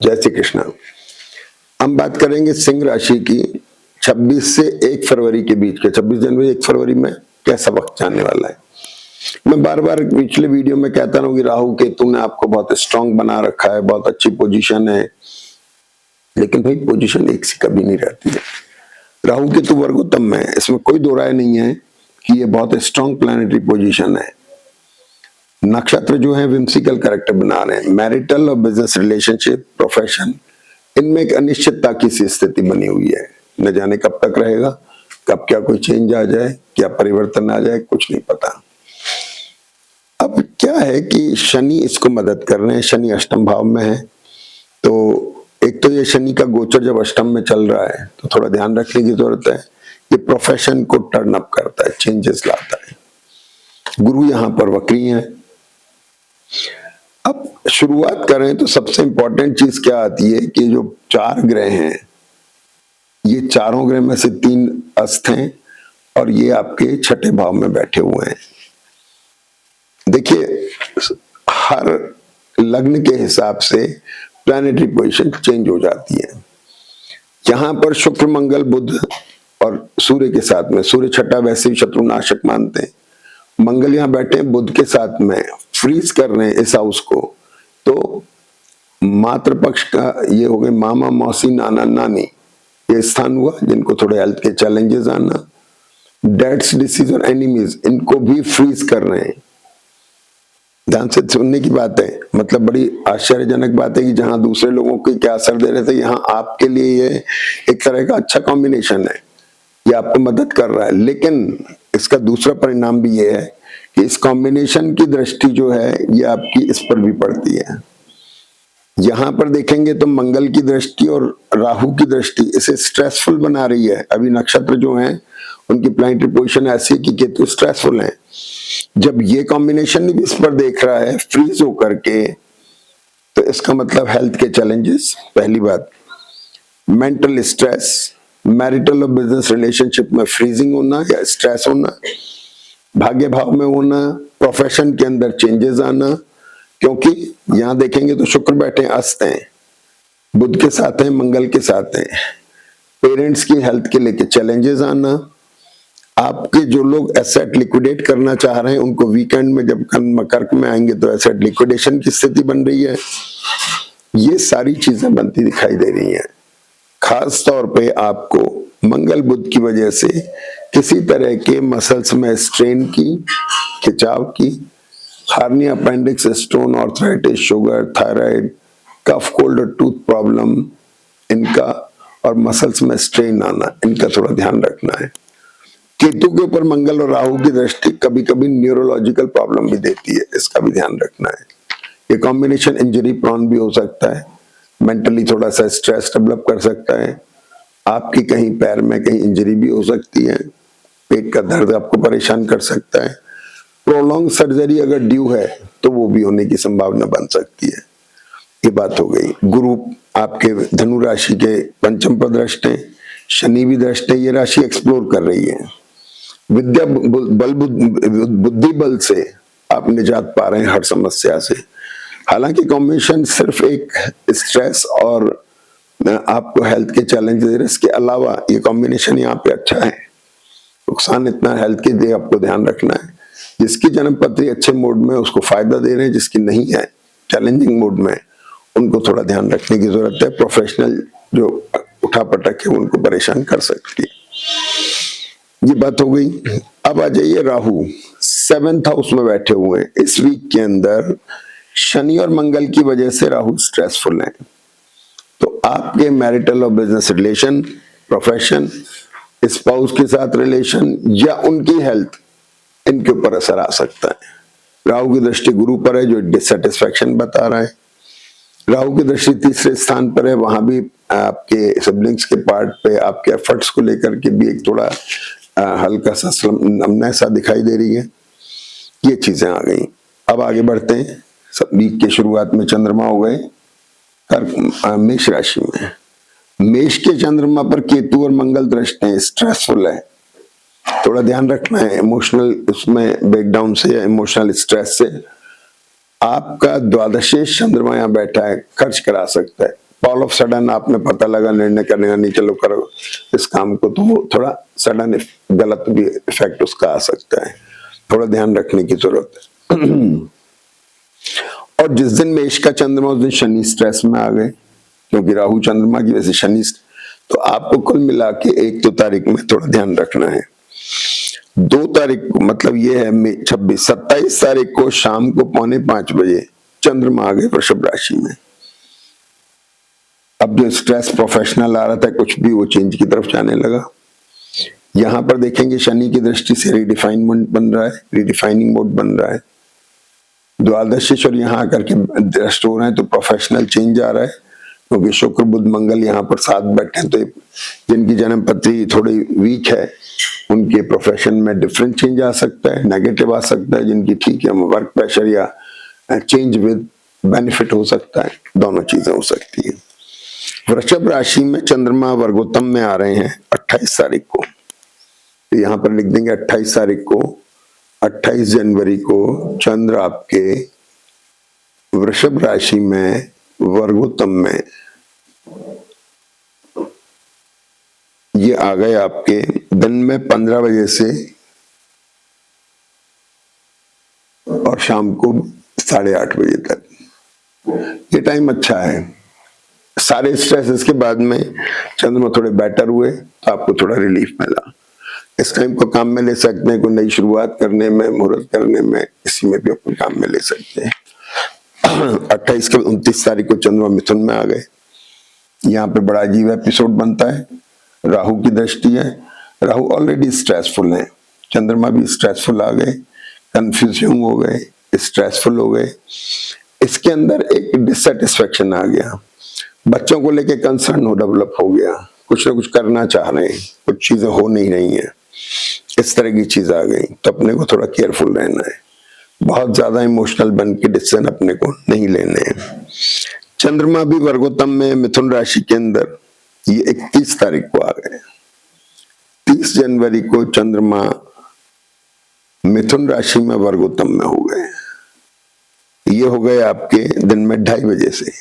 जय श्री कृष्ण। हम बात करेंगे सिंह राशि की 26 से 1 फरवरी के बीच के 26 जनवरी 1 फरवरी में कैसा वक्त जाने वाला है। मैं बार बार पिछले वीडियो में कहता रहूं कि राहु केतु ने आपको बहुत स्ट्रांग बना रखा है, बहुत अच्छी पोजीशन है, लेकिन भाई पोजीशन एक सी कभी नहीं रहती है। राहु केतु वर्गोत्तम है, इसमें कोई दो राय नहीं है कि ये बहुत स्ट्रांग प्लैनेटरी पोजीशन है। नक्षत्र जो है विम्सिकल कैरेक्टर बना रहे हैं, मैरिटल और बिजनेस रिलेशनशिप, प्रोफेशन, इनमें एक अनिश्चितता की सी स्थिति बनी हुई है। न जाने कब तक रहेगा, कब क्या कोई चेंज आ जाए, क्या परिवर्तन आ जाए, कुछ नहीं पता। अब क्या है कि शनि इसको मदद कर रहे हैं, शनि अष्टम भाव में है, तो एक तो ये शनि का गोचर जब अष्टम में चल रहा है तो थोड़ा ध्यान रखने की जरूरत है। ये प्रोफेशन को टर्न अप करता है, चेंजेस लाता है। गुरु यहाँ पर वक्री है। अब शुरुआत करें तो सबसे इंपॉर्टेंट चीज क्या आती है कि जो 4 ग्रह हैं, ये चारों ग्रह में से 3 अस्त हैं और ये आपके छठे भाव में बैठे हुए हैं। देखिए, हर लग्न के हिसाब से प्लैनेटरी पोजीशन चेंज हो जाती है। यहां पर शुक्र, मंगल, बुध और सूर्य के साथ में, सूर्य छठा वैसे ही शत्रुनाशक मानते हैं, मंगल यहां बैठे हैं बुध के साथ में, फ्रीज कर रहे हैं इस हाउस को। तो मातृपक्ष का ये हो गए मामा, मौसी, नाना, नानी, ये स्थान हुआ जिनको थोड़े हेल्थ के चैलेंजेस आना, डेड्स, डिसीज और एनिमीज, इनको भी फ्रीज कर रहे हैं। ध्यान से सुनने की बात है, मतलब बड़ी आश्चर्यजनक बात है कि जहां दूसरे लोगों को क्या असर दे रहे थे, यहाँ आपके लिए ये एक तरह का अच्छा कॉम्बिनेशन है, ये आपको मदद कर रहा है। लेकिन इसका दूसरा परिणाम भी ये है कि इस कॉम्बिनेशन की दृष्टि जो है ये आपकी इस पर भी पड़ती है। यहां पर देखेंगे तो मंगल की दृष्टि और राहु की दृष्टि इसे स्ट्रेसफुल बना रही है। अभी नक्षत्र जो हैं उनकी प्लैनेटरी पोजीशन ऐसी है कि केतु स्ट्रेसफुल है। जब ये कॉम्बिनेशन भी इस पर देख रहा है फ्रीज होकर के, तो इसका मतलब हेल्थ के चैलेंजेस, पहली बात, मेंटल स्ट्रेस, मैरिटल और बिजनेस रिलेशनशिप में फ्रीजिंग होना या स्ट्रेस होना, भाग्य भाव में होना, प्रोफेशन के अंदर चेंजेस आना, क्योंकि यहां देखेंगे तो शुक्र बैठे अस्त हैं, बुध के साथ हैं, मंगल के साथ हैं, पेरेंट्स की हेल्थ के लेके चैलेंजेस आना, आपके जो लोग एसेट लिक्विडेट करना चाह रहे हैं उनको वीकेंड में जब कर्क में आएंगे तो एसेट लिक्विडेशन की स्थिति बन रही है। ये सारी चीजें बनती दिखाई दे रही हैं। खास तौर पे आपको मंगल बुध की वजह से किसी तरह के मसल्स में स्ट्रेन की, खिंचाव की, hernia, appendix, stone, arthritis, sugar, thyroid, cough, cold और टूथ प्रॉब्लम, इनका और मसल्स में स्ट्रेन आना, इनका थोड़ा ध्यान रखना है। केतु के ऊपर मंगल और राहु की दृष्टि कभी कभी न्यूरोलॉजिकल प्रॉब्लम भी देती है, इसका भी ध्यान रखना है। ये कॉम्बिनेशन इंजरी प्रॉन भी हो सकता है, मेंटली थोड़ा सा स्ट्रेस डेवलप कर सकता है, आपकी कहीं पैर में कहीं इंजरी भी हो सकती है, पेट का दर्द आपको परेशान कर सकता है, प्रोलॉन्ग सर्जरी अगर ड्यू है तो वो भी होने की संभावना बन सकती है। ये बात हो गई। गुरु आपके धनु राशि के पंचम पर दृष्ट है, शनि भी दृष्ट है, ये राशि एक्सप्लोर कर रही है। विद्या बल, बुद्धि बल से आप निजात पा रहे हैं हर समस्या से। हालांकि कॉम्बिनेशन सिर्फ एक स्ट्रेस और आपको हेल्थ के चैलेंज दे रहे, इसके अलावा ये कॉम्बिनेशन यहाँ पे अच्छा है। नुकसान इतना हेल्थ के लिए आपको ध्यान रखना है। जिसकी जन्म पत्री अच्छे मोड में उसको फायदा दे रहे हैं, जिसकी नहीं है चैलेंजिंग मोड में, उनको थोड़ा ध्यान रखने की जरूरत है। प्रोफेशनल जो उठापटक है उनको परेशान कर सकती है। ये बात हो गई। अब आ जाइए राहु 7th हाउस में बैठे हुए हैं। इस वीक के अंदर शनि और मंगल की वजह से राहु स्ट्रेसफुल है, तो आपके मैरिटल और बिजनेस रिलेशन, प्रोफेशन, स्पाउस के साथ रिलेशन या उनकी हेल्थ, इनके ऊपर असर आ सकता है। राहु की दृष्टि गुरु पर है जो डिससेटिस्फैक्शन बता रहा है। राहु की दृष्टि तीसरे स्थान पर है, वहां भी आपके सिबलिंग्स के पार्ट पे आपके एफर्ट्स को लेकर के भी एक थोड़ा हल्का सा नमना सा दिखाई दे रही है। ये चीजें आ गई। अब आगे बढ़ते हैं। सब वीक के शुरुआत में चंद्रमा हो गए मेष राशि में। मेष के चंद्रमा पर केतु और मंगल दृष्ट हैं, स्ट्रेसफुल है, थोड़ा ध्यान रखना है इमोशनल उसमें ब्रेकडाउन से या इमोशनल स्ट्रेस से। आपका द्वादशेष चंद्रमा यहाँ बैठा है, खर्च करा सकता है, ऑल ऑफ सडन आपने पता लगा निर्णय करने का, नहीं चलो करो इस काम को, तो वो थोड़ा सडन गलत भी इफेक्ट उसका आ सकता है, थोड़ा ध्यान रखने की जरूरत है। और जिस दिन मेष का चंद्रमा, उस दिन शनि स्ट्रेस में आ गए, क्योंकि राहु चंद्रमा की वजह से शनि, तो आपको कुल मिला के 1 तारीख में थोड़ा ध्यान रखना है। 2 तारीख को मतलब ये है 27 तारीख को शाम को 4:45 बजे चंद्रमा आ गए वृषभ राशि में। अब जो स्ट्रेस प्रोफेशनल आ रहा था कुछ भी, वो चेंज की तरफ जाने लगा। यहां पर देखेंगे शनि की दृष्टि से रिडिफाइनमेंट बन रहा है, रिडिफाइनिंग मोड बन रहा है। द्वादश और यहाँ आकर के दृष्ट हो रहे हैं, तो प्रोफेशनल चेंज आ रहा है, क्योंकि शुक्र बुध मंगल यहाँ पर साथ बैठे हैं, तो जिनकी जन्म पत्री थोड़ी वीक है उनके प्रोफेशन में डिफरेंट चेंज आ सकता है, नेगेटिव आ सकता है। जिनकी ठीक है वर्क प्रेशर या चेंज विद बेनिफिट हो सकता है, दोनों चीजें हो सकती है। वृषभ राशि में चंद्रमा वर्गोत्तम में आ रहे हैं 28 तारीख को, तो यहाँ पर लिख देंगे 28 तारीख को, 28 जनवरी को चंद्र आपके वृषभ राशि में वर्गोत्तम में ये आ गए आपके दिन में 15 बजे से और शाम को 8:30 बजे तक। ये टाइम अच्छा है। सारे स्ट्रेसेस के बाद में चंद्रमा थोड़े बेटर हुए, तो आपको थोड़ा रिलीफ मिला। इस टाइम को काम में ले सकते हैं, कोई नई शुरुआत करने में, मुहूर्त करने में, इसी में भी अपने काम में ले सकते हैं। 28 के 29 तारीख को चंद्रमा मिथुन में आ गए। यहाँ पे बड़ा अजीब एपिसोड बनता है, राहु की दृष्टि है, राहु ऑलरेडी स्ट्रेसफुल है, चंद्रमा भी स्ट्रेसफुल आ गए, कंफ्यूजन हो गए, स्ट्रेसफुल हो गए। इसके अंदर एक डिससेटिस्फेक्शन आ गया, बच्चों को लेके कंसर्न हो डेवलप हो गया, कुछ ना कुछ करना चाह रहे हैं, कुछ चीजें हो नहीं रही हैं, इस तरह की चीज आ गई। तो अपने को थोड़ा केयरफुल रहना है, बहुत ज्यादा इमोशनल बन के डिसीजन अपने को नहीं लेने हैं। चंद्रमा भी वर्गोत्तम में मिथुन राशि के अंदर ये 31 तारीख को आ गए। 30 जनवरी को चंद्रमा मिथुन राशि में वर्गोत्तम में हो गए। ये हो गए आपके दिन में 2:30 बजे से।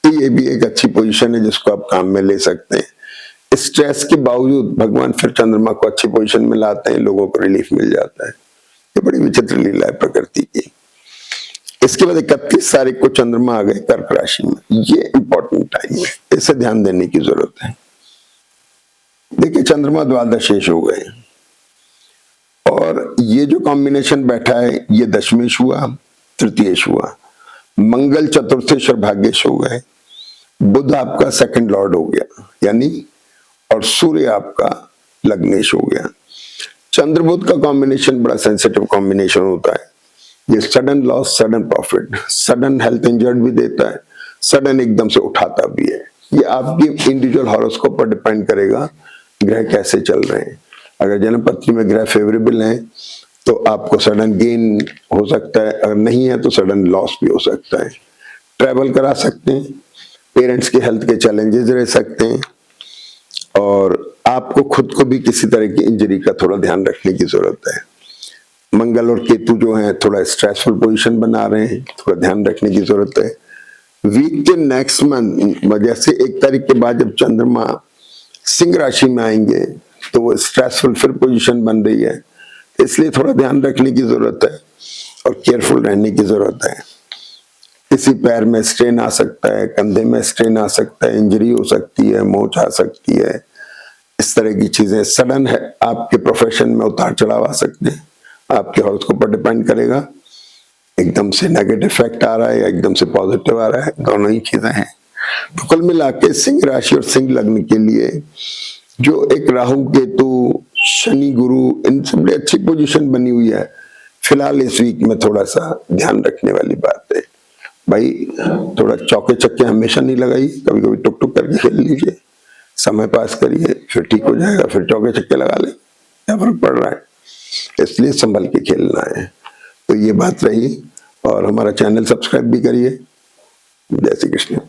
ये भी एक अच्छी पोजीशन है जिसको आप काम में ले सकते हैं। स्ट्रेस के बावजूद भगवान फिर चंद्रमा को अच्छी पोजीशन में लाते हैं, लोगों को रिलीफ मिल जाता है। ये बड़ी विचित्र लीला है प्रकृति की। इसके बाद 31 तारीख को चंद्रमा आ गए कर्क राशि में। ये इंपॉर्टेंट टाइम है, इसे ध्यान देने की जरूरत है। देखिए चंद्रमा द्वादश शेष हो गए और ये जो कॉम्बिनेशन बैठा है ये दशमेश हुआ, तृतीयेश हुआ, मंगल चतुर्थेश और भाग्येश हो गए, बुध आपका सेकंड लॉर्ड हो गया यानी, और सूर्य आपका लग्नेश हो गया। चंद्र बुध का कॉम्बिनेशन बड़ा सेंसिटिव कॉम्बिनेशन होता है। ये sudden loss, sudden profit, sudden health injured भी देता है, सडन एकदम से उठाता भी है। ये आपकी इंडिविजुअल हॉरोस्कोप पर डिपेंड करेगा ग्रह कैसे चल रहे हैं। अगर जन्म पत्री में ग्रह फेवरेबल हैं तो आपको सडन गेन हो सकता है, अगर नहीं है तो सडन लॉस भी हो सकता है। ट्रैवल करा सकते हैं, पेरेंट्स के हेल्थ के चैलेंजेस रह सकते हैं, और आपको खुद को भी किसी तरह की इंजरी का थोड़ा ध्यान रखने की जरूरत है। मंगल और केतु जो हैं थोड़ा स्ट्रेसफुल पोजीशन बना रहे हैं, थोड़ा ध्यान रखने की जरूरत है। वीक के नेक्स्ट मंथ जैसे 1 तारीख के बाद जब चंद्रमा सिंह राशि में आएंगे तो वो स्ट्रेसफुल फिर पोजीशन बन रही है, इसलिए थोड़ा ध्यान रखने की जरूरत है और केयरफुल रहने की जरूरत है। किसी पैर में स्ट्रेन आ सकता है, कंधे में स्ट्रेन आ सकता है, इंजरी हो सकती है, मोच आ सकती है, इस तरह की चीजें सडन है। आपके प्रोफेशन में उतार चढ़ाव आ सकते हैं, आपके हॉरोस्कोप पर डिपेंड करेगा। एकदम से नेगेटिव इफेक्ट आ रहा है या एकदम से पॉजिटिव आ रहा है, दोनों ही चीजें हैं। तो कुल मिला के सिंह राशि और सिंह लग्न के लिए जो एक राहु केतु शनि गुरु इन सब में अच्छी पोजीशन बनी हुई है, फिलहाल इस वीक में थोड़ा सा ध्यान रखने वाली बात है भाई। थोड़ा चौके चक्के हमेशा नहीं लगाइए, कभी कभी टुक टुक करके खेल लीजिए, समय पास करिए, फिर ठीक हो जाएगा, फिर चौके चक्के लगा ले, क्या फर्क पड़ रहा है। इसलिए संभल के खेलना है। तो ये बात रही, और हमारा चैनल सब्सक्राइब भी करिए। जय श्री कृष्ण।